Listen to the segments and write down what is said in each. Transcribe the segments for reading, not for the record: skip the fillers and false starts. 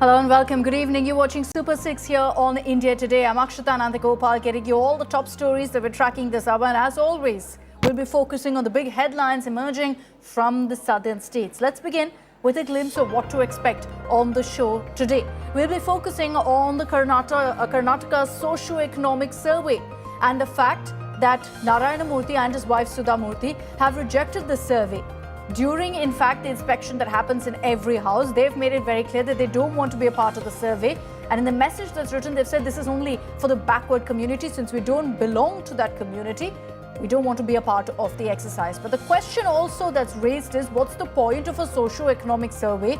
Hello and welcome. Good evening. You're watching Super 6 here on India Today. I'm Akshita Nandagopal, getting you all the top stories that we're tracking this hour. And as always, we'll be focusing on the big headlines emerging from the southern states. Let's begin with a glimpse of what to expect on the show today. We'll be focusing on the Karnataka Socio-Economic Survey and the fact that Narayana Murthy and his wife Sudha Murthy have rejected the survey. During, in fact, the inspection that happens in every house, they've made it very clear that they don't want to be a part of the survey. And in the message that's written, they've said this is only for the backward community. Since we don't belong to that community, we don't want to be a part of the exercise. But the question also that's raised is, what's the point of a socio-economic survey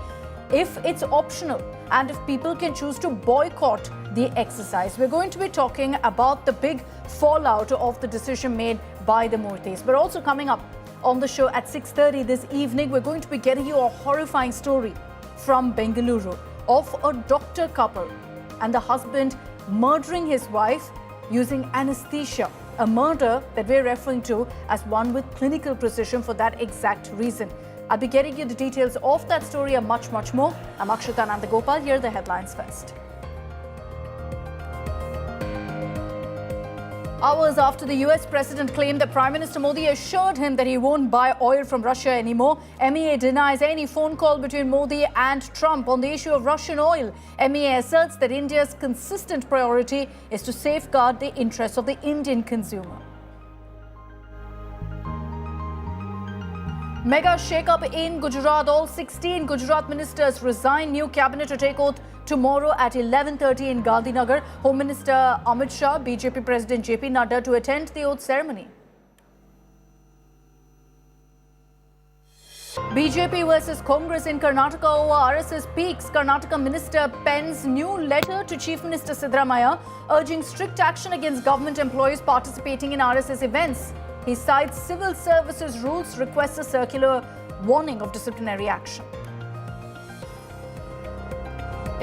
if it's optional and if people can choose to boycott the exercise? We're going to be talking about the big fallout of the decision made by the Murthys. But also coming up on the show at 6:30 this evening, we're going to be getting you a horrifying story from Bengaluru of a doctor couple and the husband murdering his wife using anesthesia, a murder that we're referring to as one with clinical precision for that exact reason. I'll be getting you the details of that story and much, much more. I'm Akshita Nandagopal. Here are the headlines first. Hours after the US President claimed that Prime Minister Modi assured him that he won't buy oil from Russia anymore, MEA denies any phone call between Modi and Trump on the issue of Russian oil. MEA asserts that India's consistent priority is to safeguard the interests of the Indian consumer. Mega shake-up in Gujarat. All 16 Gujarat ministers resign. New cabinet to take oath tomorrow at 11:30 in Gandhinagar. Home Minister Amit Shah, BJP President JP Nadda to attend the oath ceremony. BJP versus Congress in Karnataka over RSS peaks. Karnataka minister pens new letter to Chief Minister Sabarimala, urging strict action against government employees participating in RSS events. He cites civil services rules, requests a circular warning of disciplinary action.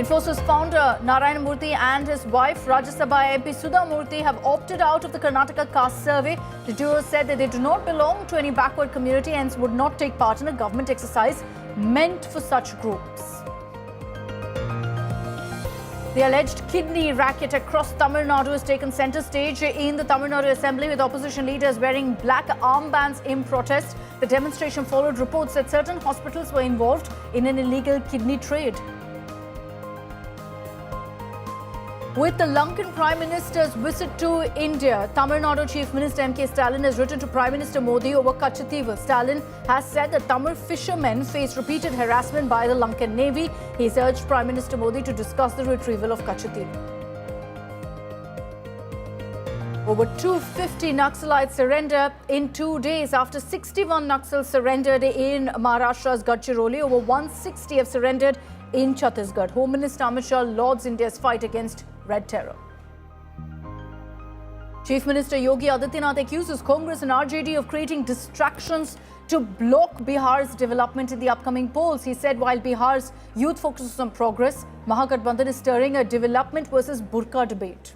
Infosys founder Narayana Murthy and his wife Rajya Sabha MP Sudha Murthy have opted out of the Karnataka Caste survey. The duo said that they do not belong to any backward community, hence would not take part in a government exercise meant for such groups. The alleged kidney racket across Tamil Nadu has taken centre stage in the Tamil Nadu Assembly, with opposition leaders wearing black armbands in protest. The demonstration followed reports that certain hospitals were involved in an illegal kidney trade. With the Lankan Prime Minister's visit to India, Tamil Nadu Chief Minister M.K. Stalin has written to Prime Minister Modi over Kachativu. Stalin has said that Tamil fishermen face repeated harassment by the Lankan Navy. He's urged Prime Minister Modi to discuss the retrieval of Kachativu. Over 250 Naxalites surrender in 2 days after 61 Naxals surrendered in Maharashtra's Gadchiroli. Over 160 have surrendered in Chhattisgarh. Home Minister Amit Shah lauds India's fight against Red Terror. Chief Minister Yogi Adityanath accuses Congress and RJD of creating distractions to block Bihar's development in the upcoming polls. He said while Bihar's youth focuses on progress, Mahagathbandhan is stirring a development versus burqa debate.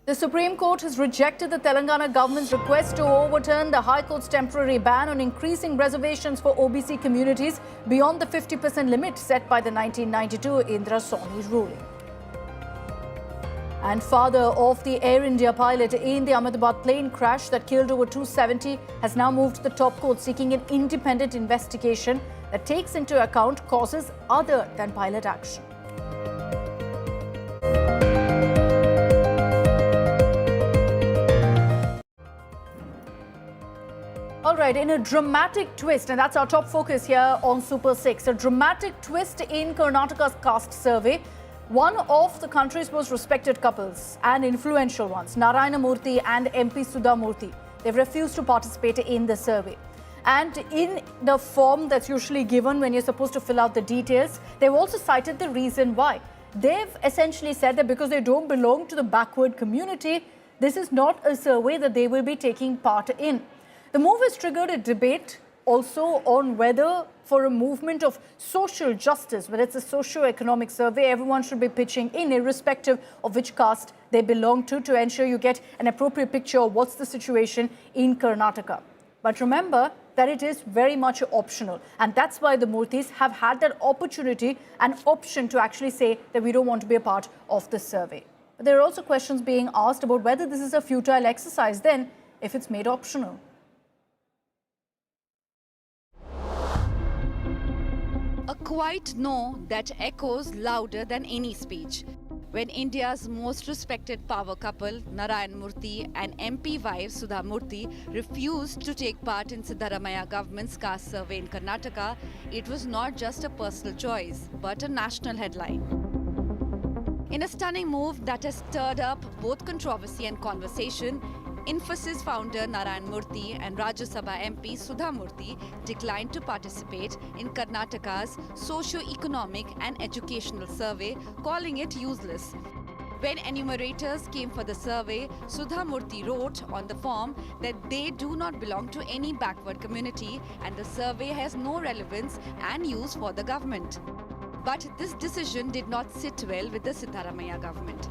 The Supreme Court has rejected the Telangana government's request to overturn the High Court's temporary ban on increasing reservations for OBC communities beyond the 50% limit set by the 1992 Indira Sawhney ruling. And father of the Air India pilot in the Ahmedabad plane crash that killed over 270 has now moved to the top court, seeking an independent investigation that takes into account causes other than pilot action. All right, in a dramatic twist, and that's our top focus here on Super 6, a dramatic twist in Karnataka's caste survey. One of the country's most respected couples and influential ones, Narayana Murthy and MP Sudha Murthy, they've refused to participate in the survey. And in the form that's usually given when you're supposed to fill out the details, they've also cited the reason why. They've essentially said that because they don't belong to the backward community, this is not a survey that they will be taking part in. The move has triggered a debate also on whether for a movement of social justice, whether it's a socio-economic survey, everyone should be pitching in, irrespective of which caste they belong to ensure you get an appropriate picture of what's the situation in Karnataka. But remember that it is very much optional. And that's why the Murthys have had that opportunity and option to actually say that we don't want to be a part of this survey. But there are also questions being asked about whether this is a futile exercise then if it's made optional. A quiet no that echoes louder than any speech. When India's most respected power couple, Narayana Murthy and MP wife Sudha Murthy refused to take part in Sabarimala government's caste survey in Karnataka, it was not just a personal choice, but a national headline. In a stunning move that has stirred up both controversy and conversation, Infosys founder Narayana Murthy and Rajya Sabha MP Sudha Murthy declined to participate in Karnataka's Socio-Economic and Educational Survey, calling it useless. When enumerators came for the survey, Sudha Murthy wrote on the form that they do not belong to any backward community and the survey has no relevance and use for the government. But this decision did not sit well with the Sabarimala government.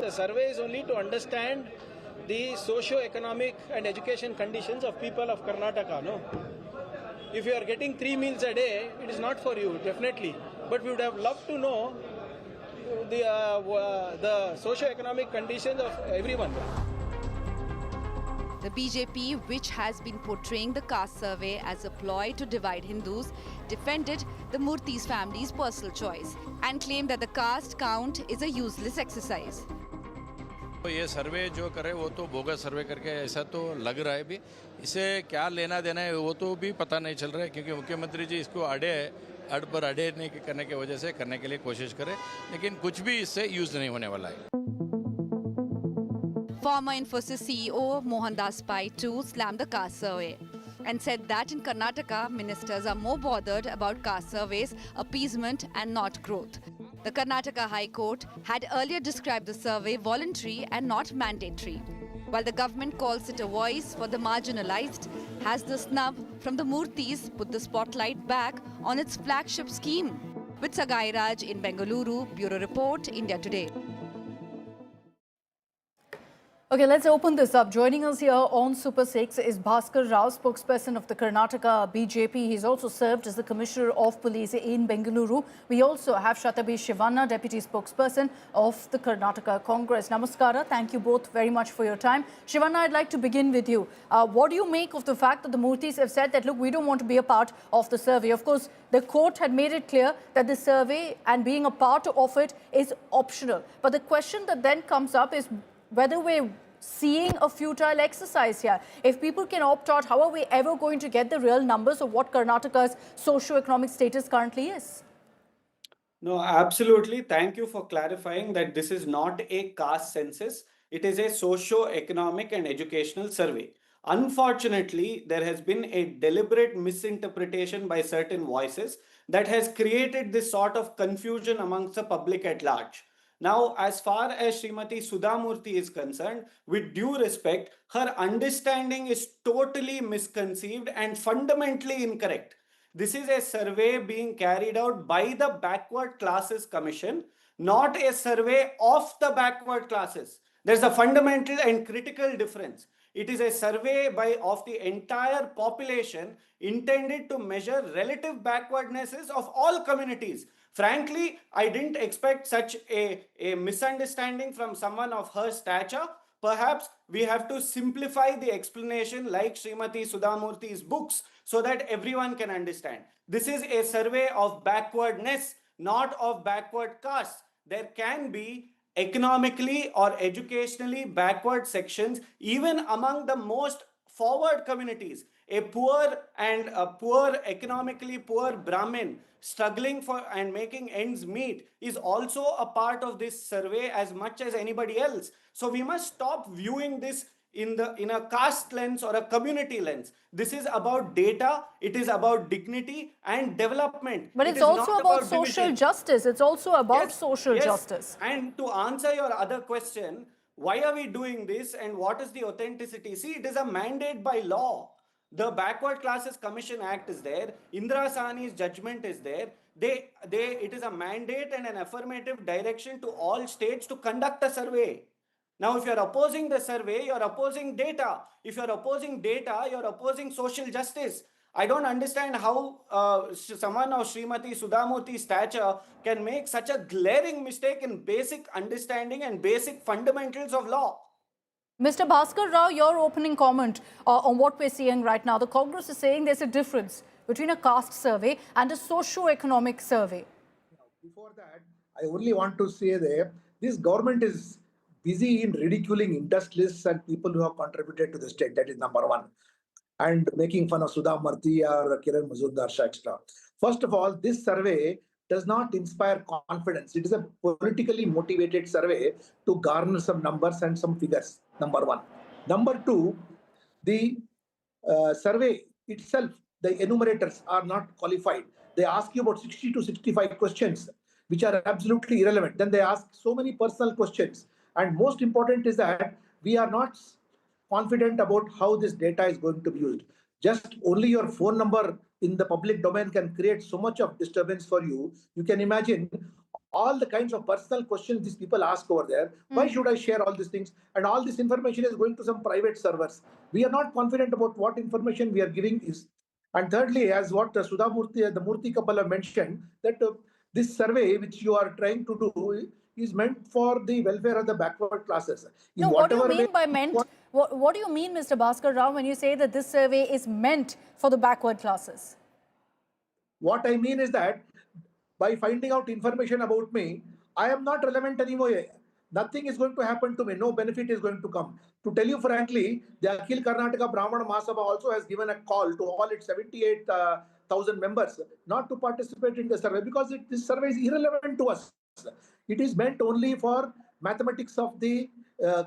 The survey is only to understand the socio-economic and education conditions of people of Karnataka. No? If you are getting 3 meals a day, it is not for you, definitely. But we would have loved to know the socio-economic conditions of everyone. The BJP, which has been portraying the caste survey as a ploy to divide Hindus, defended the Murthy's family's personal choice and claimed that the caste count is a useless exercise. ये सर्वे जो करे वो तो bogus सर्वे करके ऐसा तो लग रहा है भी इसे क्या लेना देना है वो तो भी पता नहीं चल रहा है क्योंकि मुख्यमंत्री जी इसको अड़ पर अड़े नहीं करने की वजह से करने के लिए कोशिश करें लेकिन कुछ भी इससे यूज नहीं होने वाला है. Former Infosys CEO Mohandas Pai too slammed the caste survey and said that in Karnataka, ministers are more bothered about caste surveys, appeasement and not growth. The Karnataka High Court had earlier described the survey voluntary and not mandatory. While the government calls it a voice for the marginalized, has the snub from the Murthys put the spotlight back on its flagship scheme? With Sagai Raj in Bengaluru, Bureau Report, India Today. Okay, let's open this up. Joining us here on Super 6 is Bhaskar Rao, spokesperson of the Karnataka BJP. He's also served as the Commissioner of Police in Bengaluru. We also have Shatabi Shivanna, Deputy Spokesperson of the Karnataka Congress. Namaskara. Thank you both very much for your time. Shivanna, I'd like to begin with you. What do you make of the fact that the Murthys have said that, look, we don't want to be a part of the survey? Of course, the court had made it clear that the survey and being a part of it is optional. But the question that then comes up is whether we're seeing a futile exercise here. If people can opt out, how are we ever going to get the real numbers of what Karnataka's socio-economic status currently is? No, absolutely. Thank you for clarifying that this is not a caste census. It is a socio-economic and educational survey. Unfortunately, there has been a deliberate misinterpretation by certain voices that has created this sort of confusion amongst the public at large. Now, as far as Srimati Sudha Murthy is concerned, with due respect, her understanding is totally misconceived and fundamentally incorrect. This is a survey being carried out by the Backward Classes Commission, not a survey of the backward classes. There's a fundamental and critical difference. It is a survey of the entire population intended to measure relative backwardnesses of all communities. Frankly, I didn't expect such a misunderstanding from someone of her stature. Perhaps we have to simplify the explanation like Srimati Sudha Murthy's books so that everyone can understand. This is a survey of backwardness, not of backward castes. There can be economically or educationally backward sections even among the most forward communities. A poor economically poor Brahmin struggling for and making ends meet is also a part of this survey as much as anybody else. So we must stop viewing this in a caste lens or a community lens. This is about data, it is about dignity and development. But it's also about social justice. It's also about social justice. And to answer your other question, why are we doing this and what is the authenticity? See, it is a mandate by law. The Backward Classes Commission Act is there. Indira Sahni's judgment is there. It is a mandate and an affirmative direction to all states to conduct a survey. Now, if you're opposing the survey, you're opposing data. If you're opposing data, you're opposing social justice. I don't understand how someone of Srimati Sudhamurthy's stature can make such a glaring mistake in basic understanding and basic fundamentals of law. Mr. Bhaskar Rao, your opening comment on what we're seeing right now. The Congress is saying there's a difference between a caste survey and a socio-economic survey. Before that, I only want to say that this government is busy in ridiculing industrialists and people who have contributed to the state. That is number one. And making fun of Sudha Murthy or Kiran Mazumdar, etc. First of all, this survey does not inspire confidence. It is a politically motivated survey to garner some numbers and some figures, number one. Number two, the survey itself, the enumerators are not qualified. They ask you about 60 to 65 questions, which are absolutely irrelevant. Then they ask so many personal questions. And most important is that we are not confident about how this data is going to be used. Just only your phone number in the public domain can create so much of disturbance for you. You can imagine all the kinds of personal questions these people ask over there. Why should I share all these things? And all this information is going to some private servers. We are not confident about what information we are giving is. And thirdly, as what Sudha Murthy, the Murthy couple have mentioned, that this survey which you are trying to do is meant for the welfare of the backward classes. No, what do you mean by meant? What do you mean, Mr. Bhaskar Rao, when you say that this survey is meant for the backward classes? What I mean is that by finding out information about me, I am not relevant anymore. Nothing is going to happen to me. No benefit is going to come. To tell you frankly, the Akhil Karnataka Brahmana Mahasabha also has given a call to all its 78,000 members not to participate in the survey because this survey is irrelevant to us. It is meant only for mathematics of the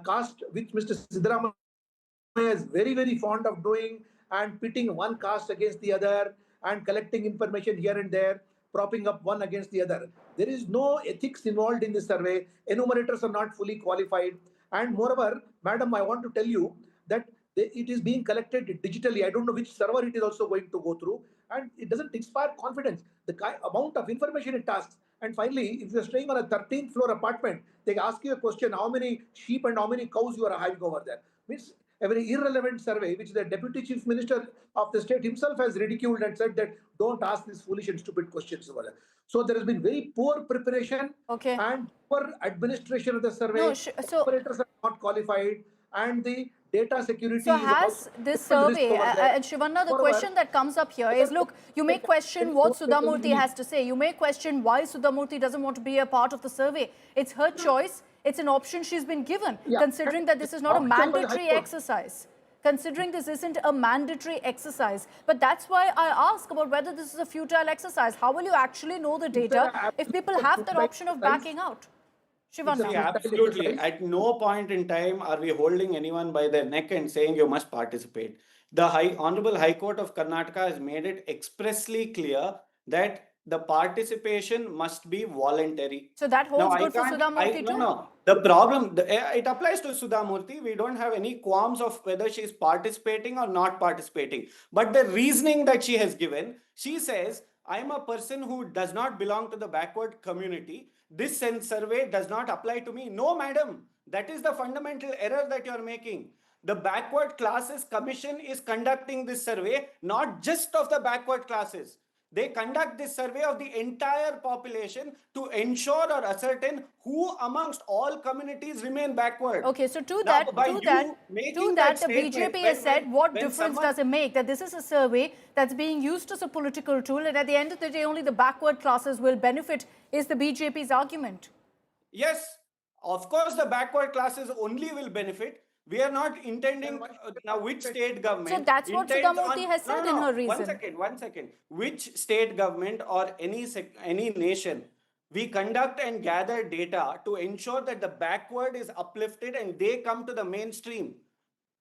caste, which Mr. Siddaramaiah is very, very fond of doing, and pitting one caste against the other and collecting information here and there, propping up one against the other. There is no ethics involved in this survey. Enumerators are not fully qualified. And moreover, madam, I want to tell you that it is being collected digitally. I don't know which server it is also going to go through. And it doesn't inspire confidence. The amount of information it asks. And finally, if you're staying on a 13th floor apartment, they ask you a question, how many sheep and how many cows you are having over there. Means a very irrelevant survey, which the Deputy Chief Minister of the state himself has ridiculed and said that don't ask these foolish and stupid questions over there. So there has been very poor preparation and poor administration of the survey. No, operators are not qualified and the data security. So has this survey, and Shivanna, the question that comes up here is, look, you may question what Sudha Murthy has to say. You may question why Sudha Murthy doesn't want to be a part of the survey. It's her choice. It's an option she's been given, considering that this is not a mandatory exercise. Considering this isn't a mandatory exercise. But that's why I ask about whether this is a futile exercise. How will you actually know the data if people have that option of backing out? Shivanna. Absolutely. At no point in time are we holding anyone by their neck and saying you must participate. The Honorable High Court of Karnataka has made it expressly clear that the participation must be voluntary. So that holds good for Sudha Murthy too? No. The problem, it applies to Sudha Murthy. We don't have any qualms of whether she is participating or not participating. But the reasoning that she has given, she says, I am a person who does not belong to the backward community. This survey does not apply to me. No, madam. That is the fundamental error that you are making. The Backward Classes Commission is conducting this survey, not just of the backward classes. They conduct this survey of the entire population to ensure or ascertain who amongst all communities remain backward. Okay, so to that, the BJP has said, what difference does it make that this is a survey that's being used as a political tool, and at the end of the day, only the backward classes will benefit, is the BJP's argument? Yes, of course, the backward classes only will benefit. We are not intending now which state government. So that's what Sudha Murthy has said in her reason. One second. Which state government or any nation, we conduct and gather data to ensure that the backward is uplifted and they come to the mainstream.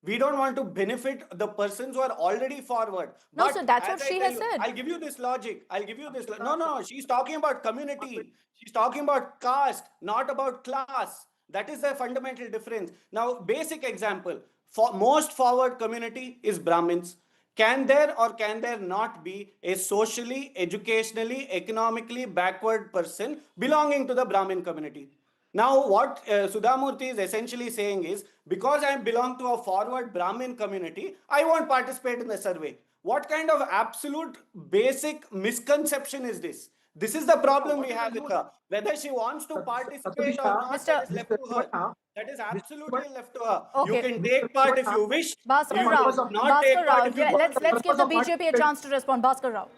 We don't want to benefit the persons who are already forward. No, so that's what she has said. I'll give you this logic. No. She's talking about community. She's talking about caste, not about class. That is the fundamental difference. Now, basic example, for most forward community is Brahmins. Can there or can there not be a socially, educationally, economically backward person belonging to the Brahmin community? Now, what Sudha Murthy is essentially saying is, because I belong to a forward Brahmin community, I won't participate in the survey. What kind of absolute basic misconception is this? This is the problem we have with her. Whether she wants to participate or not, that is left to her. That is absolutely left to her. You Okay. can take part if you wish. Bhaskar You Rao, should not take Bhaskar part Rao, if you yeah, don't. let's give the BJP a chance to respond. Bhaskar Rao.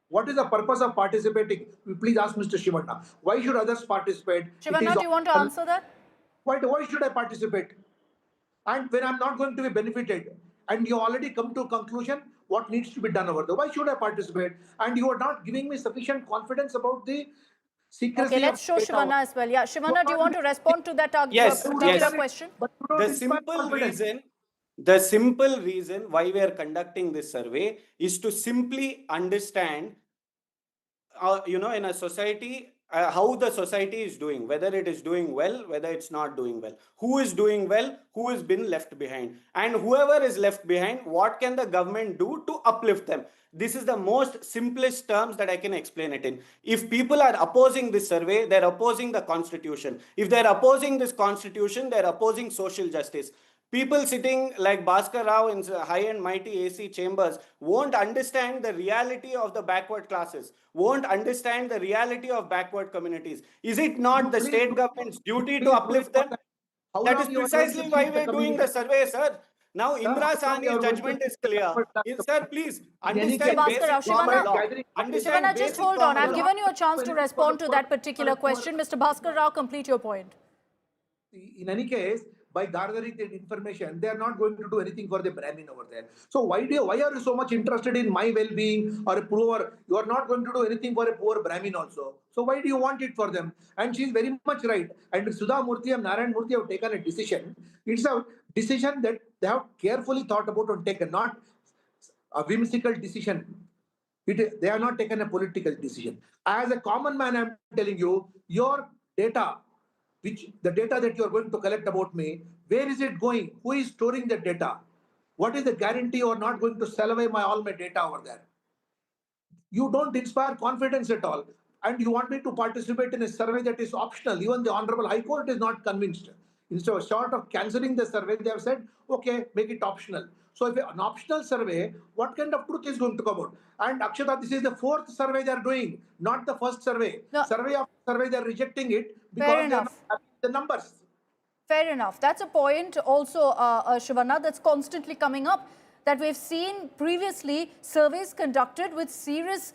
What is the purpose of participating? Please ask Mr. Shivanna. Why should others participate? Shivanna, do you want to answer that? Why should I participate? And when I'm not going to be benefited, and you already come to a conclusion what needs to be done over there, why should I participate? And you are not giving me sufficient confidence about the secrecy. Okay, let's show of data. Shivanna as well. Yeah, Shivanna, do you want to respond to that Yes, particular yes. question? But you don't The inspire simple confidence. reason why we are conducting this survey is to simply understand, in a society, how the society is doing, whether it is doing well, whether it's not doing well, who is doing well, who has been left behind, and whoever is left behind, what can the government do to uplift them. This is the most simplest terms that I can explain it in. If people are opposing this survey, they're opposing the constitution. If they're opposing this constitution, they're opposing social justice. People sitting like Bhaskar Rao in high and mighty AC chambers won't understand the reality of the backward classes, won't understand the reality of backward communities. Is it not the state government's duty to uplift them? How That long is you are going to precisely why keep we're doing the survey, sir. Now, Sir, Indra how long you Sahni's are going to judgment keep is the clear. backward class Sir, please In any understand case, Bhaskar Rao, basic common Shivanna, law. gathering- Understand Shivanna, just basic hold on. common I've law. given you a chance to respond to that particular question. Mr. Bhaskar Rao, complete your point. In any case, by gathering the information, they are not going to do anything for the Brahmin over there. So why are you so much interested in my well-being or a poor? You are not going to do anything for a poor Brahmin also. So why do you want it for them? And she is very much right. And Sudha Murthy and Narayana Murthy have taken a decision. It's a decision that they have carefully thought about and taken, not a whimsical decision. They have not taken a political decision. As a common man, I'm telling you, your data, the data that you are going to collect about me, where is it going? Who is storing the data? What is the guarantee you are not going to sell away all my data over there? You don't inspire confidence at all. And you want me to participate in a survey that is optional. Even the Honorable High Court is not convinced. Instead of short of cancelling the survey, they have said, okay, make it optional. So if an optional survey, what kind of truth is going to come out? And Akshita, this is the fourth survey they are doing, not the first survey. No. Survey after survey, they are rejecting it because Fair they are not enough. having the numbers. Fair enough. That's a point also, Shivanna, that's constantly coming up, that we've seen previously surveys conducted with serious,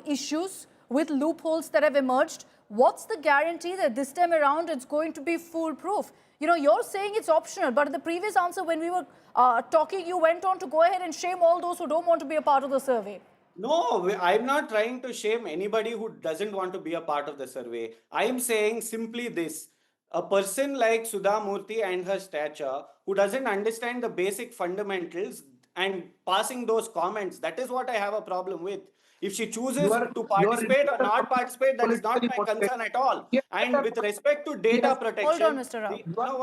issues, with loopholes that have emerged. What's the guarantee that this time around it's going to be foolproof? You're saying it's optional, but in the previous answer when we were talking, you went on to go ahead and shame all those who don't want to be a part of the survey. No, I'm not trying to shame anybody who doesn't want to be a part of the survey. I'm saying simply this. A person like Sudha Murthy and her stature, who doesn't understand the basic fundamentals and passing those comments, that is what I have a problem with. If she chooses to participate or not participate, that is not my concern at all. And with respect to data protection, Hold on, Mr. Rao. no,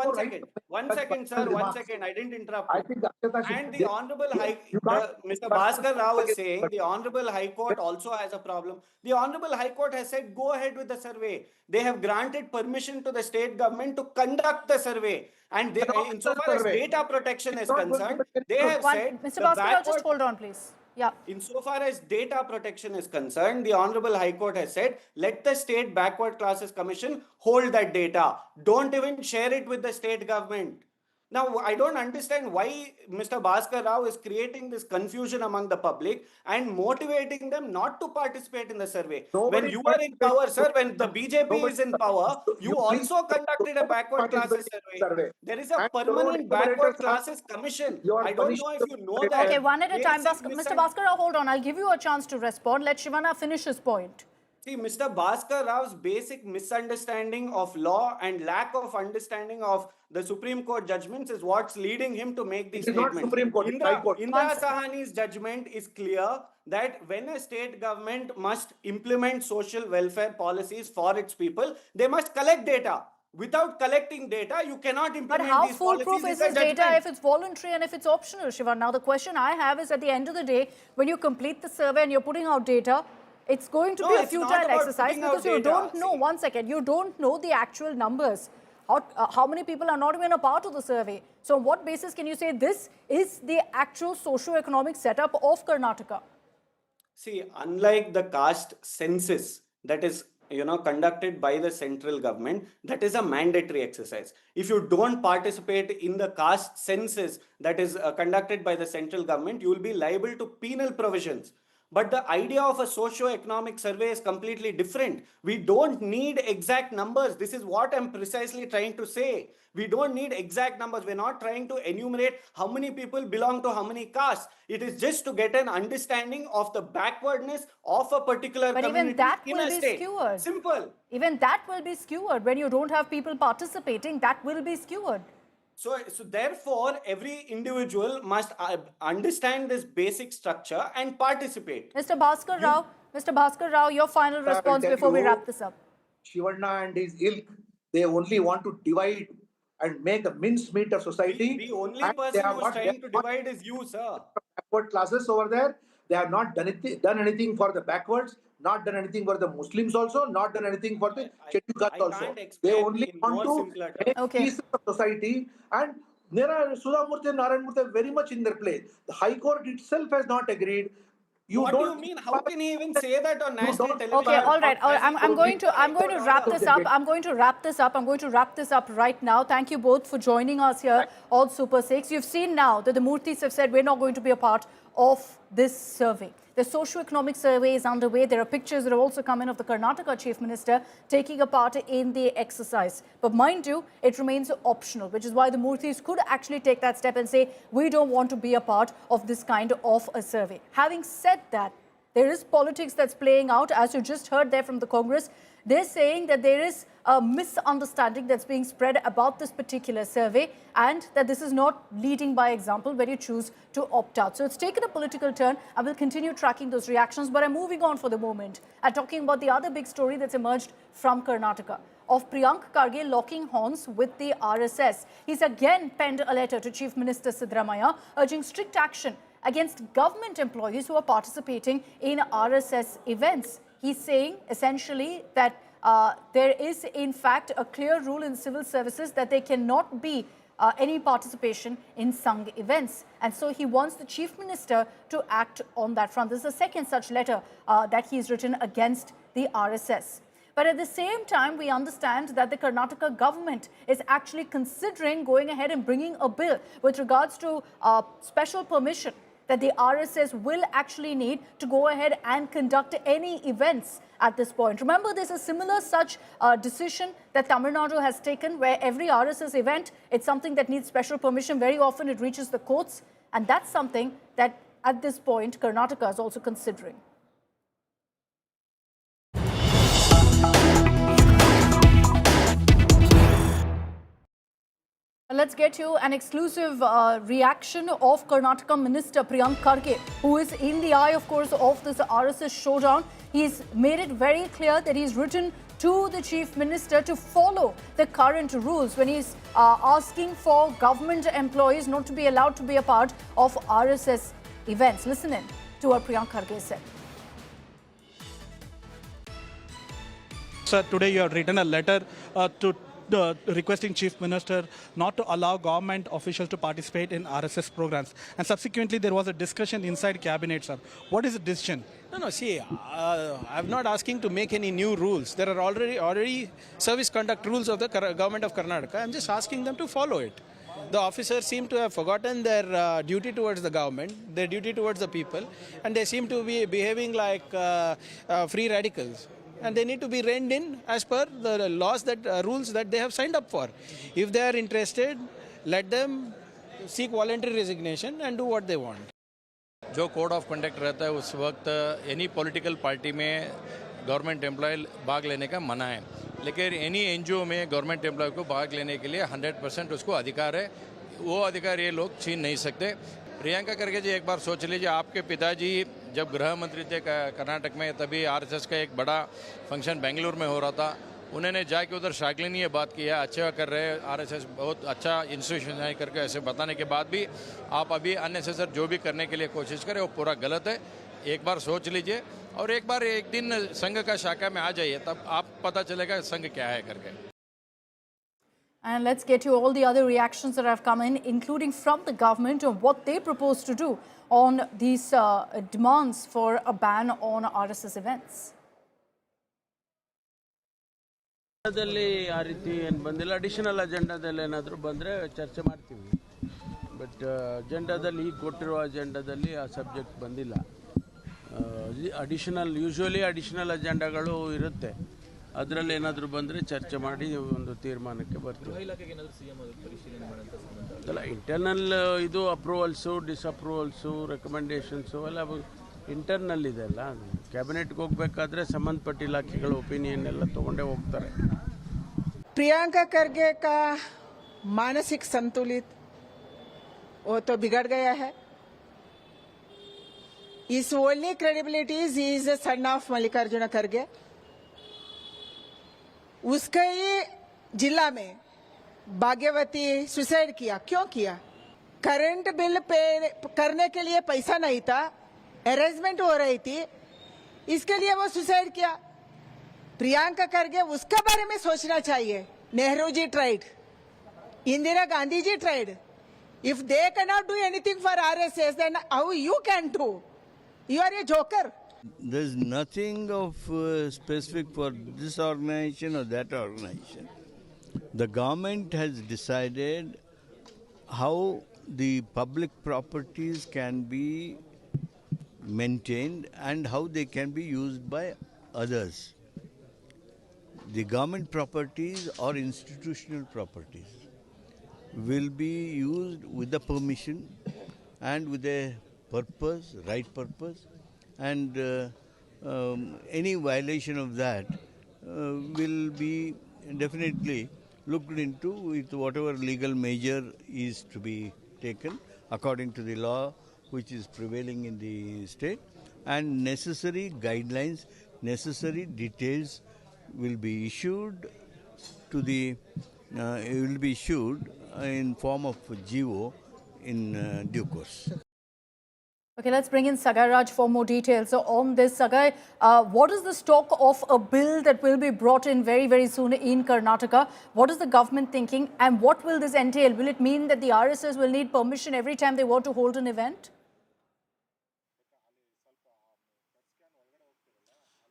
one second, sir, one second. I didn't interrupt I you. think Akshata should- And the Honorable Mr. But- Bhaskar Rao is saying the Honorable High Court also has a problem. The Honorable High Court has said go ahead with the survey. They have granted permission to the state government to conduct the survey. And they, insofar as data protection is concerned, they have said Mr. the Bhaskar Rao, backward- just hold on, please. Yeah. Insofar as data protection is concerned, the Honorable High Court has said, let the State Backward Classes Commission hold that data. Don't even share it with the state government. Now, I don't understand why Mr. Bhaskar Rao is creating this confusion among the public and motivating them not to participate in the survey. When you are in power, sir, when the BJP is in power, you also conducted a backward classes survey. There is a permanent backward classes commission. I don't know if you know that. Okay, one at a time. Basic Mr. Bhaskar Rao, hold on. I'll give you a chance to respond. Let Shivanna finish his point. See, Mr. Bhaskar Rao's basic misunderstanding of law and lack of understanding of the Supreme Court judgments is what's leading him to make these It is not statements. Supreme Court, it's High Court. Indra Sahani's judgment is clear that when a state government must implement social welfare policies for its people, they must collect data. Without collecting data, you cannot But implement how these foolproof policies. is this It's a data judgment. if it's voluntary and if it's optional, Shiva? Now, the question I have is, at the end of the day, when you complete the survey and you're putting out data, it's going to No, be a it's not futile about exercise putting out because you data. don't know, See. one second, you don't know the actual numbers. How many people are not even a part of the survey? So on what basis can you say this is the actual socio-economic setup of Karnataka? See, unlike the caste census that is conducted by the central government, that is a mandatory exercise. If you don't participate in the caste census that is conducted by the central government, you will be liable to penal provisions. But the idea of a socio-economic survey is completely different. We don't need exact numbers. This is what I'm precisely trying to say. We don't need exact numbers. We're not trying to enumerate how many people belong to how many castes. It is just to get an understanding of the backwardness of a particular But even community that in will a be state. skewered. Simple. Even that will be skewered. When you don't have people participating, that will be skewered. So therefore, every individual must understand this basic structure and participate. Mr. Bhaskar Rao, your final I will response tell before we you, wrap this up. Shivanna and his ilk, they only want to divide and make a mincemeat of society. The only And they person have who's trying to divide is you, sir. backward classes over there. They have not done anything for the backwards, not done anything for the Muslims also, not done anything for the scheduled castes I also. can't They explain only in want more to simpler terms. make Okay. pieces of society. And Sudha Murthy and Narayana Murthy are very much in their place. The High Court itself has not agreed. What do you mean? How can he even say that on national television? Okay, all right. As if I'm going to High Court wrap order. this up. I'm going to wrap this up right now. Thank you both for joining us here on Super 6. You've seen now that the Murthys have said we're not going to be a part of this survey. The socio-economic survey is underway. There are pictures that have also come in of the Karnataka Chief Minister taking a part in the exercise. But mind you, it remains optional, which is why the Murthys could actually take that step and say, we don't want to be a part of this kind of a survey. Having said that, there is politics that's playing out, as you just heard there from the Congress. They're saying that there is a misunderstanding that's being spread about this particular survey and that this is not leading by example when you choose to opt out. So it's taken a political turn. I will continue tracking those reactions, but I'm moving on for the moment and talking about the other big story that's emerged from Karnataka of Priyank Kharge locking horns with the RSS. He's again penned a letter to Chief Minister Sabarimala urging strict action against government employees who are participating in RSS events. He's saying essentially that there is in fact a clear rule in civil services that there cannot be any participation in Sangh events. And so he wants the Chief Minister to act on that front. This is the second such letter that he's written against the RSS. But at the same time, we understand that the Karnataka government is actually considering going ahead and bringing a bill with regards to special permission that the RSS will actually need to go ahead and conduct any events at this point. Remember, there's a similar such decision that Tamil Nadu has taken where every RSS event, it's something that needs special permission. Very often it reaches the courts, and that's something that at this point Karnataka is also considering. Let's get you an exclusive reaction of Karnataka Minister Priyank Kharge, who is in the eye, of course, of this RSS showdown. He's made it very clear that he's written to the Chief Minister to follow the current rules when he's asking for government employees not to be allowed to be a part of RSS events. Listen in to what Priyank Kharge said. Sir, today you have written a letter to requesting Chief Minister not to allow government officials to participate in RSS programs. And subsequently, there was a discussion inside cabinet, sir. What is the decision? No, see, I'm not asking to make any new rules. There are already service conduct rules of the government of Karnataka. I'm just asking them to follow it. The officers seem to have forgotten their duty towards the government, their duty towards the people, and they seem to be behaving like free radicals. And they need to be reined in as per the laws that rules that they have signed up for. If they are interested, let them seek voluntary resignation and do what they want. जो code of conduct रहता है उस वक्त any political party में government employ भाग लेने का मना है, लेकिन एनी एनजीओ में गवर्नमेंट एम्प्लॉय को भाग लेने के लिए 100% उसको अधिकार है. वो अधिकार ये लोग छीन नहीं सकते. प्रियंका खरगे जी, एक बार सोच लीजिए, आपके पिताजी जब गृह मंत्री थे कर्नाटक में, तभी आरएसएस का एक बड़ा फंक्शन बेंगलुरु में हो रहा था. उन्होंने जाके उधर शाकलिनी ये बात की है, अच्छा कर रहे हैं आरएसएस, बहुत अच्छा इंस्टीट्यूशन है करके ऐसे बताने के बाद भी आप अभी अननेसेसरी जो भी करने के लिए कोशिश करें वो पूरा गलत है। एक बार सोच लीजिए और एक बार एक दिन संघ का शाखा में आ जाइए, तब आप पता चलेगा संघ क्या है करके। And let's get you all the other reactions that have come in, including from the government on what they propose to do on these demands for a ban on RSS events. ಆ ರೀತಿ ಏನು ಬಂದಿಲ್ಲ. Additional ಅಜೆಂಡಾದಲ್ಲಿ ಏನಾದರೂ ಬಂದರೆ ಚರ್ಚೆ ಮಾಡ್ತೀವಿ. But ಅಜೆಂಡಾದಲ್ಲಿ ಈಗ ಕೊಟ್ಟಿರುವ ಅಜೆಂಡಾದಲ್ಲಿ ಆ ಸಬ್ಜೆಕ್ಟ್ ಬಂದಿಲ್ಲ. ಯೂಶುವಲಿ ಅಡಿಷನಲ್ ಅಜೆಂಡಾಗಳು ಇರುತ್ತೆ, ಅದರಲ್ಲಿ ಏನಾದರೂ ಬಂದರೆ ಚರ್ಚೆ ಮಾಡಿ ಒಂದು ತೀರ್ಮಾನಕ್ಕೆ ಬರ್ತೀವಿ. ಅಲ್ಲ, ಇಂಟರ್ನಲ್ ಇದು ಅಪ್ರೂವಲ್ಸು, ಡಿಸಪ್ರೂವಲ್ಸು, ರೆಕಮೆಂಡೇಷನ್ಸು ಎಲ್ಲ ಇಂಟರ್ನಲ್ ಇದೆ ಅಲ್ಲ. ಕ್ಯಾಬಿನೆಟ್ಗೆ ಹೋಗಬೇಕಾದ್ರೆ ಸಂಬಂಧಪಟ್ಟ ಇಲಾಖೆಗಳ ಒಪಿನಿಯನ್ ಎಲ್ಲ ತೊಗೊಂಡೇ ಹೋಗ್ತಾರೆ. प्रियंका खरगे का मानसिक संतुलित वो तो बिगड़ गया है. His only credibility is he is a son of Mallikarjun Kharge. उसके ही जिला में भाग्यवती सुसाइड किया. क्यों किया? करंट बिल पे करने के लिए पैसा नहीं था, अरेंजमेंट हो रही थी, इसके लिए वो सुसाइड किया. प्रियंका खरगे उसके बारे में सोचना चाहिए. Nehru ji tried, Indira Gandhi ji tried. If they cannot do anything for RSS, then how you can do? You are a joker. There's nothing of specific for this organization or that organization. The government has decided how the public properties can be maintained and how they can be used by others. The government properties or institutional properties will be used with the permission and with a purpose, right purpose, and any violation of that will be definitely looked into with whatever legal measure is to be taken according to the law which is prevailing in the state, and necessary guidelines, necessary details will be issued to the in form of GO in due course. Okay, let's bring in Sagai Raj for more details. So on this, Sagai, what is the stock of a bill that will be brought in very, very soon in Karnataka? What is the government thinking, and what will this entail? Will it mean that the RSS will need permission every time they want to hold an event?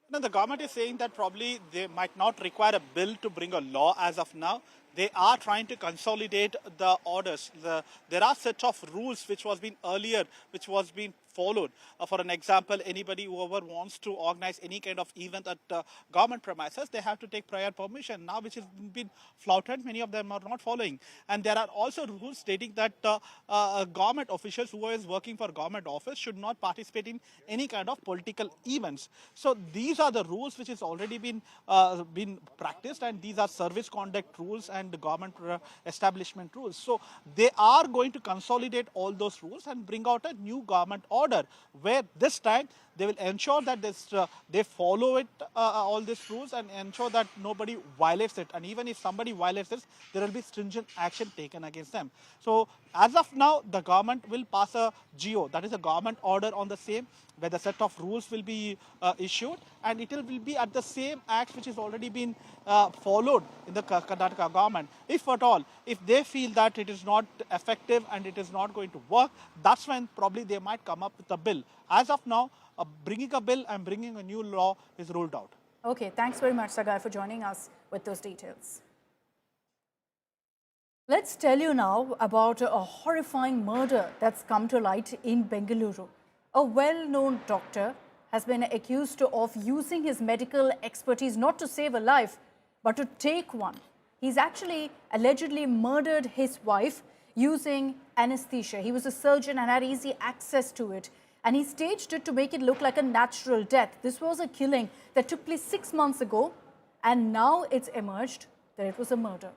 No, the government is saying that probably they might not require a bill to bring a law as of now. They are trying to consolidate the orders. There are set of rules which was being earlier, which was being followed. For an example, anybody whoever wants to organize any kind of event at government premises, they have to take prior permission. Now, which has been flouted, many of them are not following. And there are also rules stating that government officials who is working for government office should not participate in any kind of political events. So these are the rules which has already been practiced, and these are service conduct rules and the government establishment rules. So they are going to consolidate all those rules and bring out a new government order, where this time they will ensure that they follow it, all these rules, and ensure that nobody violates it. And even if somebody violates this, there will be stringent action taken against them. So as of now, the government will pass a GO, that is a government order on the same, where the set of rules will be issued, and it will be at the same act which has already been followed in the Karnataka government. If at all, if they feel that it is not effective and it is not going to work, that's when probably they might come up with a bill. As of now, bringing a bill and bringing a new law is ruled out. Okay, thanks very much, Sagai, for joining us with those details. Let's tell you now about a horrifying murder that's come to light in Bengaluru. A well-known doctor has been accused of using his medical expertise not to save a life, but to take one. He's actually allegedly murdered his wife using anesthesia. He was a surgeon and had easy access to it, and he staged it to make it look like a natural death. This was a killing that took place 6 months ago, and now it's emerged that it was a murder.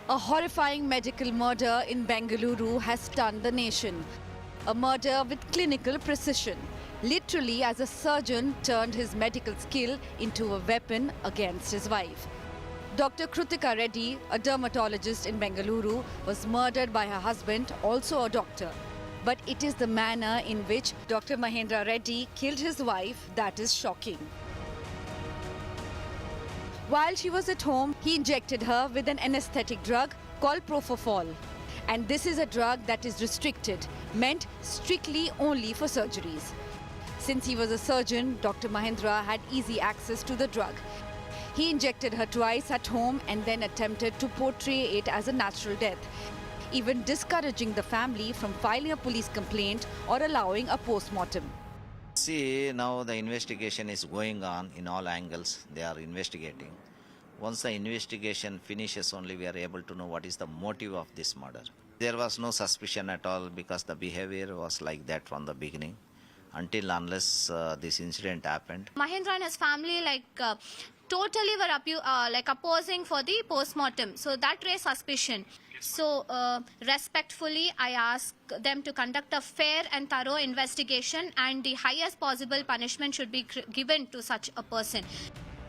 A horrifying medical murder in Bengaluru has stunned the nation. A murder with clinical precision, literally as a surgeon turned his medical skill into a weapon against his wife. Dr. Kritika Reddy, a dermatologist in Bengaluru, was murdered by her husband, also a doctor. But it is the manner in which Dr. Mahendra Reddy killed his wife that is shocking. While she was at home, he injected her with an anesthetic drug called propofol. And this is a drug that is restricted, meant strictly only for surgeries. Since he was a surgeon, Dr. Mahendra had easy access to the drug. He injected her twice at home and then attempted to portray it as a natural death, even discouraging the family from filing a police complaint or allowing a post-mortem. See, now the investigation is going on in all angles. They are investigating. Once the investigation finishes, only we are able to know what is the motive of this murder. There was no suspicion at all because the behavior was like that from the beginning, until unless this incident happened. Mahendra and his family totally were opposing for the post-mortem. So that raised suspicion. So respectfully, I ask them to conduct a fair and thorough investigation, and the highest possible punishment should be given to such a person.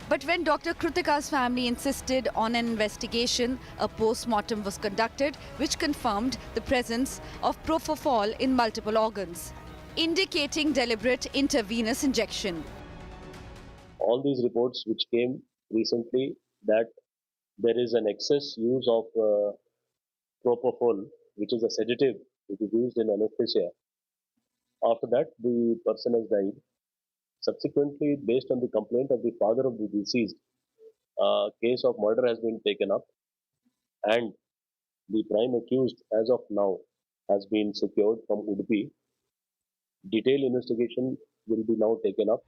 But when Dr. Kritika's family insisted on an investigation, a post-mortem was conducted which confirmed the presence of propofol in multiple organs, indicating deliberate intravenous injection. All these reports which came recently that there is an excess use of propofol, which is a sedative which is used in anesthesia. After that, the person has died. Subsequently, based on the complaint of the father of the deceased, a case of murder has been taken up, and the prime accused as of now has been secured from Udupi. Detailed investigation will be now taken up.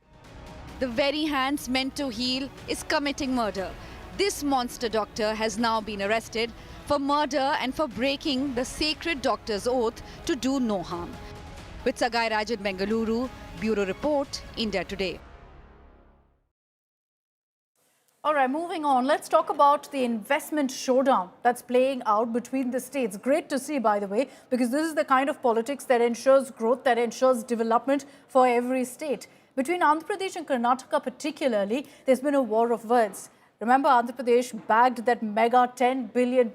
The very hands meant to heal is committing murder. This monster doctor has now been arrested for murder and for breaking the sacred doctor's oath to do no harm. With Sagai Raj in Bengaluru, Bureau Report, India Today. All right, moving on. Let's talk about the investment showdown that's playing out between the states. Great to see, by the way, because this is the kind of politics that ensures growth, that ensures development for every state. Between Andhra Pradesh and Karnataka particularly, there's been a war of words. Remember, Andhra Pradesh bagged that mega $10 billion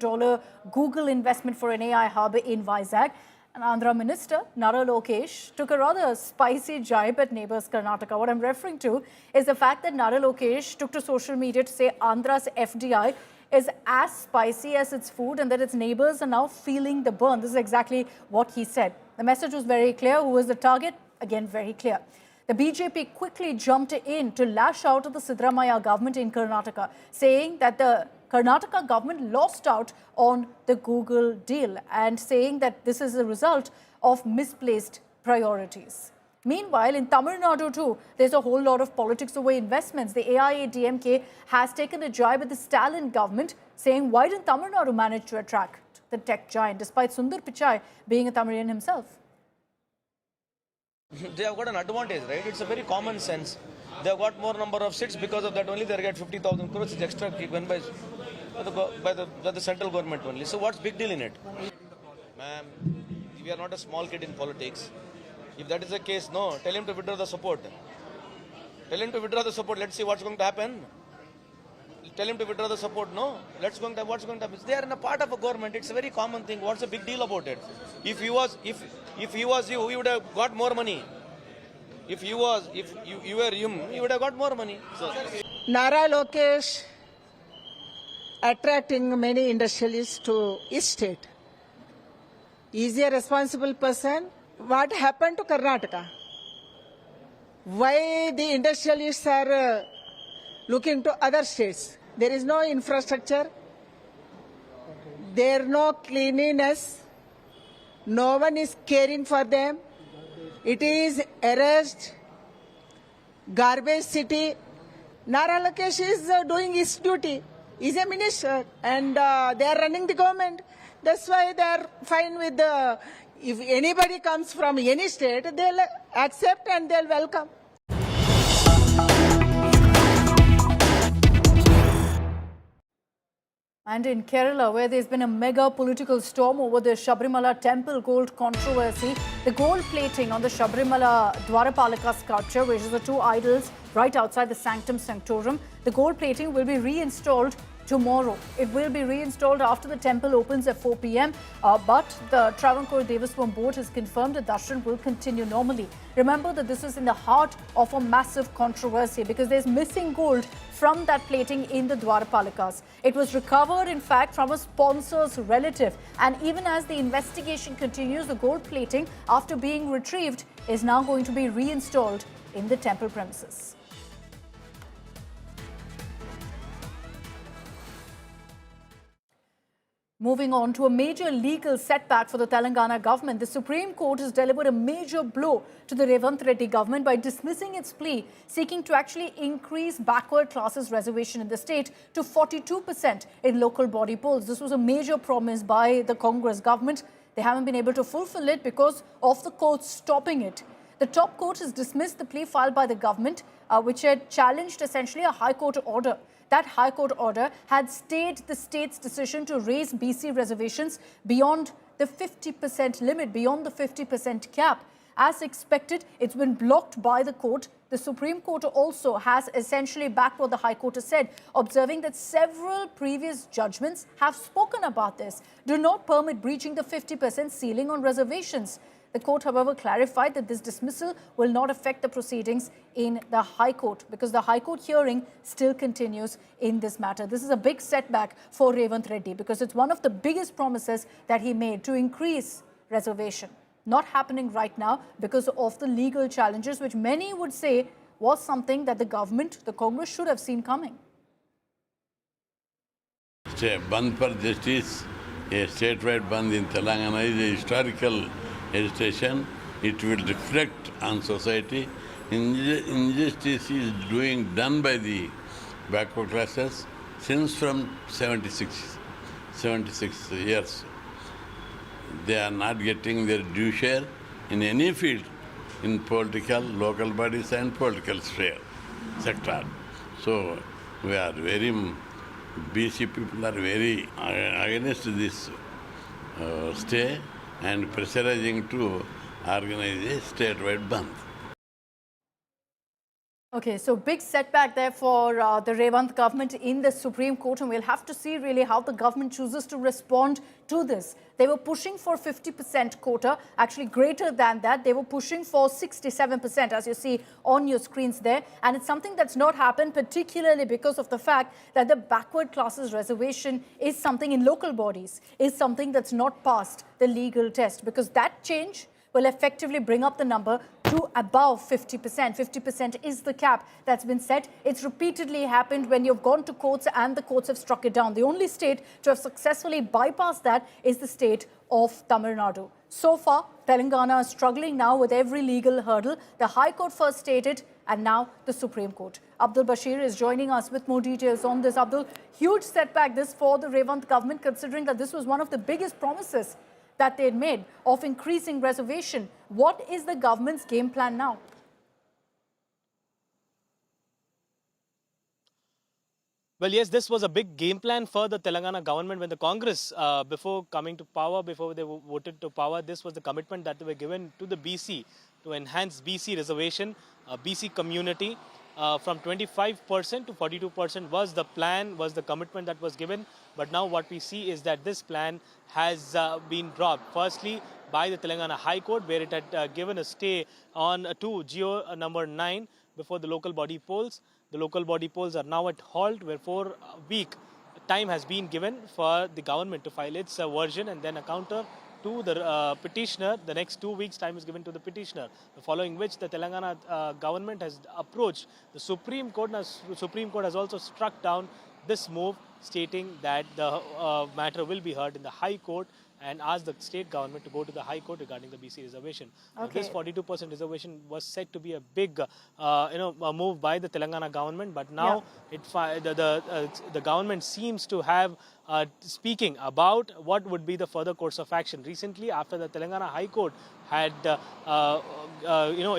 Google investment for an AI hub in Vizag. And Andhra Minister Nara Lokesh took a rather spicy jibe at neighbours Karnataka. What I'm referring to is the fact that Nara Lokesh took to social media to say Andhra's FDI is as spicy as its food and that its neighbours are now feeling the burn. This is exactly what he said. The message was very clear. Who was the target? Again, very clear. The BJP quickly jumped in to lash out at the Sabarimala government in Karnataka, saying that the Karnataka government lost out on the Google deal and saying that this is a result of misplaced priorities. Meanwhile, in Tamil Nadu too, there's a whole lot of politics over investments. The AIADMK has taken a jibe at the Stalin government, saying, why didn't Tamil Nadu manage to attract the tech giant, despite Sundar Pichai being a Tamilian himself? They have got an advantage, right? It's a very common sense. They have got more number of seats. Because of that only they get 50,000 crores. It's extra given by the central government only. So what's big deal in it? Ma'am, we are not a small kid in politics. If that is the case, no, tell him to withdraw the support. Tell him to withdraw the support. Let's see what's going to happen. Tell him to withdraw the support. No, what's going to happen? They are in a part of a government. It's a very common thing. What's the big deal about it? If he was you, he would have got more money. If you were him, you would have got more money. So. Nara Lokesh attracting many industrialists to his state. Is he a responsible person? What happened to Karnataka? Why the industrialists are looking to other states? There is no infrastructure. There is no cleanliness. No one is caring for them. It is arrest, garbage city. Nara Lokesh is doing his duty. He's a minister and they are running the government. That's why they are fine with if anybody comes from any state, they'll accept and they'll welcome. And in Kerala, where there's been a mega political storm over the Sabarimala temple gold controversy, the gold plating on the Sabarimala Dwarapalika sculpture, which is the two idols right outside the Sanctum Sanctorum, the gold plating will be reinstalled tomorrow. It will be reinstalled after the temple opens at 4 p.m. But the Travancore Devaswam board has confirmed that darshan will continue normally. Remember that this is in the heart of a massive controversy because there's missing gold from that plating in the Dwarapalikas. It was recovered, in fact, from a sponsor's relative. And even as the investigation continues, the gold plating, after being retrieved, is now going to be reinstalled in the temple premises. Moving on to a major legal setback for the Telangana government, the Supreme Court has delivered a major blow to the Revanth Reddy government by dismissing its plea seeking to actually increase backward classes reservation in the state to 42% in local body polls. This was a major promise by the Congress government. They haven't been able to fulfill it because of the court stopping it. The top court has dismissed the plea filed by the government, which had challenged essentially a High Court order. That High Court order had stayed the state's decision to raise BC reservations beyond the 50% limit, beyond the 50% cap. As expected, it's been blocked by the court. The Supreme Court also has essentially backed what the High Court has said, observing that several previous judgments have spoken about this. Do not permit breaching the 50% ceiling on reservations. The court, however, clarified that this dismissal will not affect the proceedings in the High Court because the High Court hearing still continues in this matter. This is a big setback for Revanth Reddy because it's one of the biggest promises that he made to increase reservation. Not happening right now because of the legal challenges, which many would say was something that the government, the Congress, should have seen coming. Bandh for Justice, a statewide bandh in Telangana is a historical agitation. It will reflect on society. Injustice is done by the backward classes since from 76 years. They are not getting their due share in any field, in political, local bodies and political sector. So we are BC people are very against this stay and pressurizing to organize a statewide bandh. Okay, so big setback there for the Revanth government in the Supreme Court, and we'll have to see really how the government chooses to respond to this. They were pushing for 50% quota, actually greater than that. They were pushing for 67%, as you see on your screens there. And it's something that's not happened, particularly because of the fact that the backward classes reservation is something in local bodies, is something that's not passed the legal test, because that change will effectively bring up the number to above 50%. 50% is the cap that's been set. It's repeatedly happened when you've gone to courts and the courts have struck it down. The only state to have successfully bypassed that is the state of Tamil Nadu. So far, Telangana is struggling now with every legal hurdle. The High Court first stated, and now the Supreme Court. Abdul Bashir is joining us with more details on this. Abdul, huge setback this for the Revanth government, considering that this was one of the biggest promises that they had made of increasing reservation. What is the government's game plan now? Well, yes, this was a big game plan for the Telangana government when the Congress, before coming to power, before they voted to power, this was the commitment that they were given to the BC to enhance BC reservation, BC community. From 25% to 42% was the plan, was the commitment that was given. But now what we see is that this plan has been dropped. Firstly, by the Telangana High Court, where it had given a stay on to Geo number 9 before the local body polls. The local body polls are now at halt, where 4-week time has been given for the government to file its version and then a counter to the petitioner. The next 2 weeks time is given to the petitioner, following which the Telangana government has approached the Supreme Court. Now, the Supreme Court has also struck down this move, stating that the matter will be heard in the High Court and asked the state government to go to the High Court regarding the BC reservation. Okay. This 42% reservation was said to be a big move by the Telangana government, but now the government seems to have speaking about what would be the further course of action. Recently, after the Telangana High Court had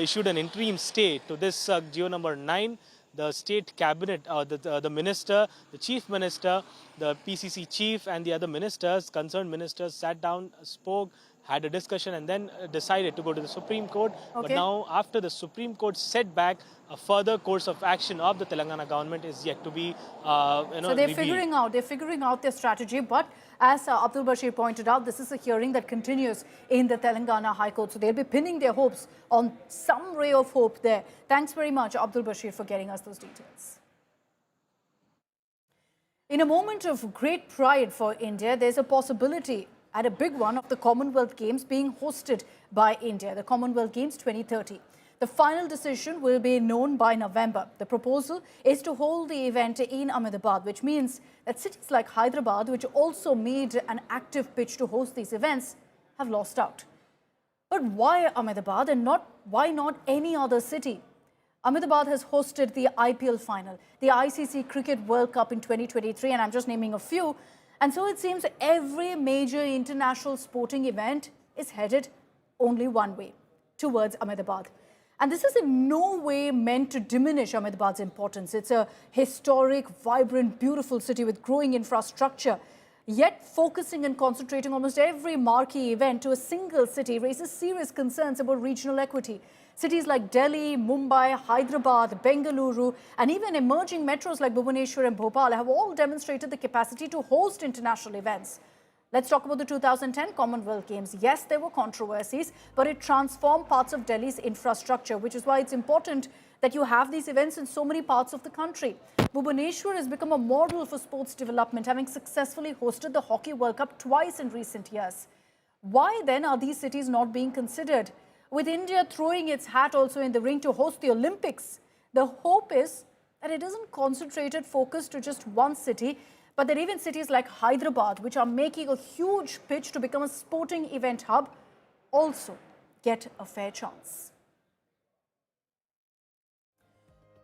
issued an interim stay to this Geo number 9, the state cabinet, the minister, the chief minister, the PCC chief and the other ministers, concerned ministers sat down, spoke, had a discussion and then decided to go to the Supreme Court. But now after the Supreme Court setback, a further course of action of the Telangana government is yet to be So they're figuring out their strategy. But as Abdul Bashir pointed out, this is a hearing that continues in the Telangana High Court. So they'll be pinning their hopes on some ray of hope there. Thanks very much, Abdul Bashir, for getting us those details. In a moment of great pride for India, there's a possibility at a big one of the Commonwealth Games being hosted by India, the Commonwealth Games 2030. The final decision will be known by November. The proposal is to hold the event in Ahmedabad, which means that cities like Hyderabad, which also made an active pitch to host these events, have lost out. But why Ahmedabad and why not any other city? Ahmedabad has hosted the IPL final, the ICC Cricket World Cup in 2023, and I'm just naming a few. And so it seems every major international sporting event is headed only one way, towards Ahmedabad. And this is in no way meant to diminish Ahmedabad's importance. It's a historic, vibrant, beautiful city with growing infrastructure. Yet focusing and concentrating almost every marquee event to a single city raises serious concerns about regional equity. Cities like Delhi, Mumbai, Hyderabad, Bengaluru, and even emerging metros like Bhubaneswar and Bhopal have all demonstrated the capacity to host international events. Let's talk about the 2010 Commonwealth Games. Yes, there were controversies, but it transformed parts of Delhi's infrastructure, which is why it's important that you have these events in so many parts of the country. Bhubaneswar has become a model for sports development, having successfully hosted the Hockey World Cup twice in recent years. Why then are these cities not being considered? With India throwing its hat also in the ring to host the Olympics, the hope is that it isn't concentrated focus to just one city, but that even cities like Hyderabad, which are making a huge pitch to become a sporting event hub, also get a fair chance.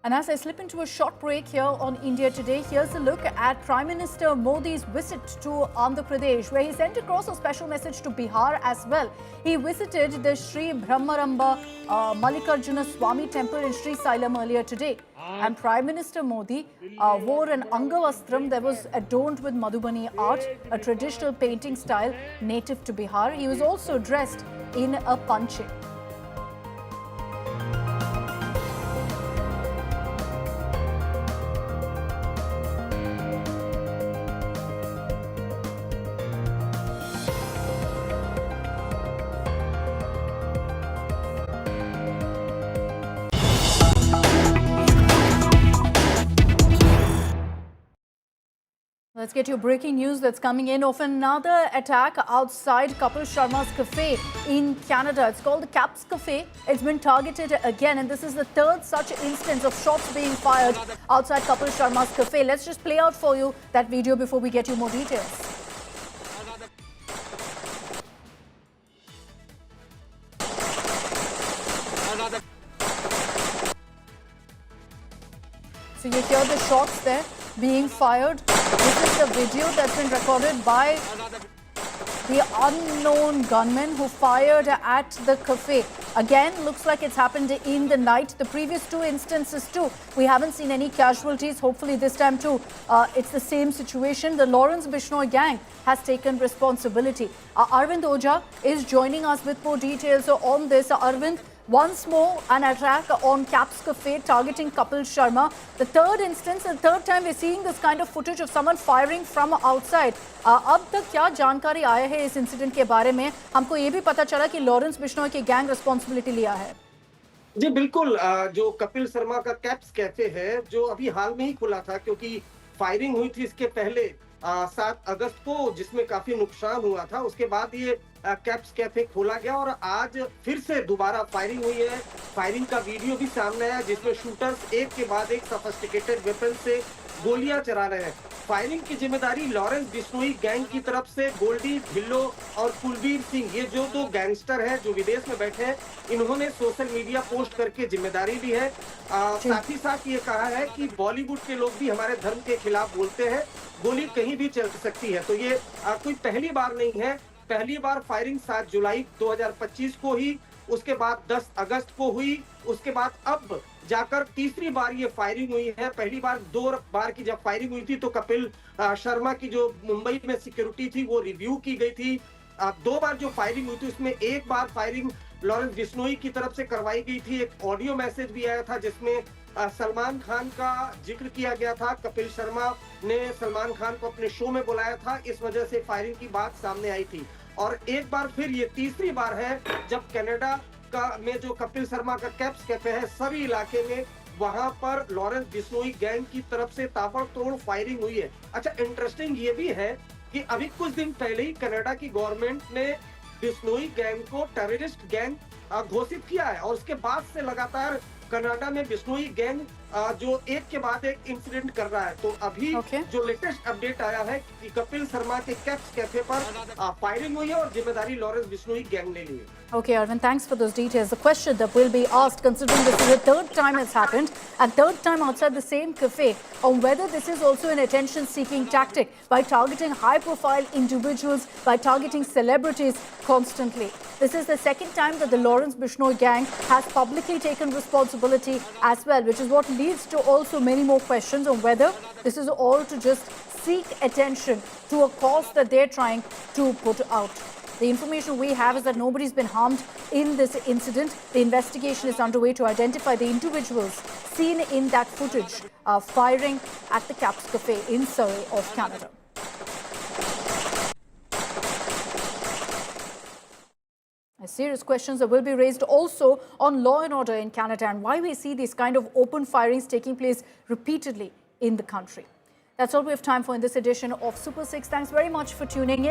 And as I slip into a short break here on India Today, here's a look at Prime Minister Modi's visit to Andhra Pradesh, where he sent across a special message to Bihar as well. He visited the Sri Brahmaramba Mallikarjuna Swami temple in Sri Sailam earlier today. And Prime Minister Modi wore an Angavastram that was adorned with Madhubani art, a traditional painting style native to Bihar. He was also dressed in a panche. Let's get your breaking news that's coming in of another attack outside Kapil Sharma's cafe in Canada. It's called the Caps Cafe. It's been targeted again, and this is the third such instance of shots being fired outside Kapil Sharma's cafe. Let's just play out for you that video before we get you more details. So you hear the shots there being fired. This is the video that's been recorded by the unknown gunman who fired at the cafe. Again, looks like it's happened in the night. The previous two instances too, we haven't seen any casualties. Hopefully this time too, it's the same situation. The Lawrence Bishnoi gang has taken responsibility. Arvind Oja is joining us with more details on this. Arvind, once more an attack on Caps Cafe targeting Kapil Sharma. The third instance and third time we're seeing this kind of footage of someone firing from outside. अब तक क्या जानकारी आया है इस incident के बारे में? हमको ये भी पता चला कि लॉरेंस बिश्नोई के गैंग रिस्पांसिबिलिटी लिया है। जी बिल्कुल, जो कपिल शर्मा का कैप्स कैफे है जो अभी हाल में ही खुला था, क्योंकि फायरिंग हुई थी इसके पहले 7 अगस्त को, जिसमें काफी नुकसान हुआ था। उसके बाद ये कैप्स कैफे खोला गया और आज फिर से दोबारा फायरिंग हुई है। फायरिंग का वीडियो भी सामने आया जिसमें शूटर्स एक के बाद एक सोफिस्टिकेटेड वेपन से गोलियां चला रहे हैं। फायरिंग की जिम्मेदारी लॉरेंस बिश्नोई गैंग की तरफ से गोल्डी, ढिल्लो और कुलबीर सिंह, ये जो दो गैंगस्टर हैं जो विदेश में बैठे हैं, इन्होंने सोशल मीडिया पोस्ट करके जिम्मेदारी ली है। साथ ही साथ ये कहा है कि बॉलीवुड के लोग भी हमारे धर्म के खिलाफ बोलते हैं, गोली कहीं भी चल सकती है। तो ये कोई पहली बार नहीं है। पहली बार फायरिंग 7 जुलाई 2025 को ही, उसके बाद 10 अगस्त को हुई, उसके बाद अब जाकर तीसरी बार ये फायरिंग हुई है। पहली बार 2 बार की जब फायरिंग हुई थी तो कपिल शर्मा की जो मुंबई में सिक्योरिटी थी वो रिव्यू की गई थी। 2 बार जो फायरिंग हुई थी उसमें एक बार फायरिंग लॉरेंस बिश्नोई की तरफ से करवाई गई थी। एक ऑडियो मैसेज भी आया था जिसमें सलमान खान का जिक्र किया गया था। कपिल शर्मा ने सलमान खान को अपने शो में बुलाया था, इस वजह से फायरिंग की बात सामने आई थी। और एक बार फिर ये तीसरी बार है जब कनाडा का में जो कपिल शर्मा का कैप्स कैफे है सभी इलाके में, वहां पर लॉरेंस बिश्नोई गैंग की तरफ से ताबड़तोड़ फायरिंग हुई है। अच्छा, इंटरेस्टिंग ये भी है कि अभी कुछ दिन पहले ही कनाडा की गवर्नमेंट ने बिश्नोई गैंग को टेररिस्ट गैंग घोषित किया है और उसके बाद से लगातार कनाडा में बिश्नोई गैंग जो एक के बाद एक इंसिडेंट कर रहा है। तो अभी जो लेटेस्ट अपडेट आया है कि कपिल शर्मा के कैप्स कैफे पर फायरिंग हुई है और जिम्मेदारी लॉरेंस बिश्नोई गैंग ने ली है। Okay, Arvind, thanks for those details. The question that will be asked, considering this is the third time it's happened, and third time outside the same cafe, on whether this is also an attention-seeking tactic by targeting high-profile individuals, by targeting celebrities constantly. This is the second time that the Lawrence Bishnoi gang has publicly taken responsibility as well, which is what leads to also many more questions on whether this is all to just seek attention to a cause that they're trying to put out. The information we have is that nobody's been harmed in this incident. The investigation is underway to identify the individuals seen in that footage firing at the Caps Cafe in Surrey of Canada. Serious questions that will be raised also on law and order in Canada and why we see these kind of open firings taking place repeatedly in the country. That's all we have time for in this edition of Super 6. Thanks very much for tuning in.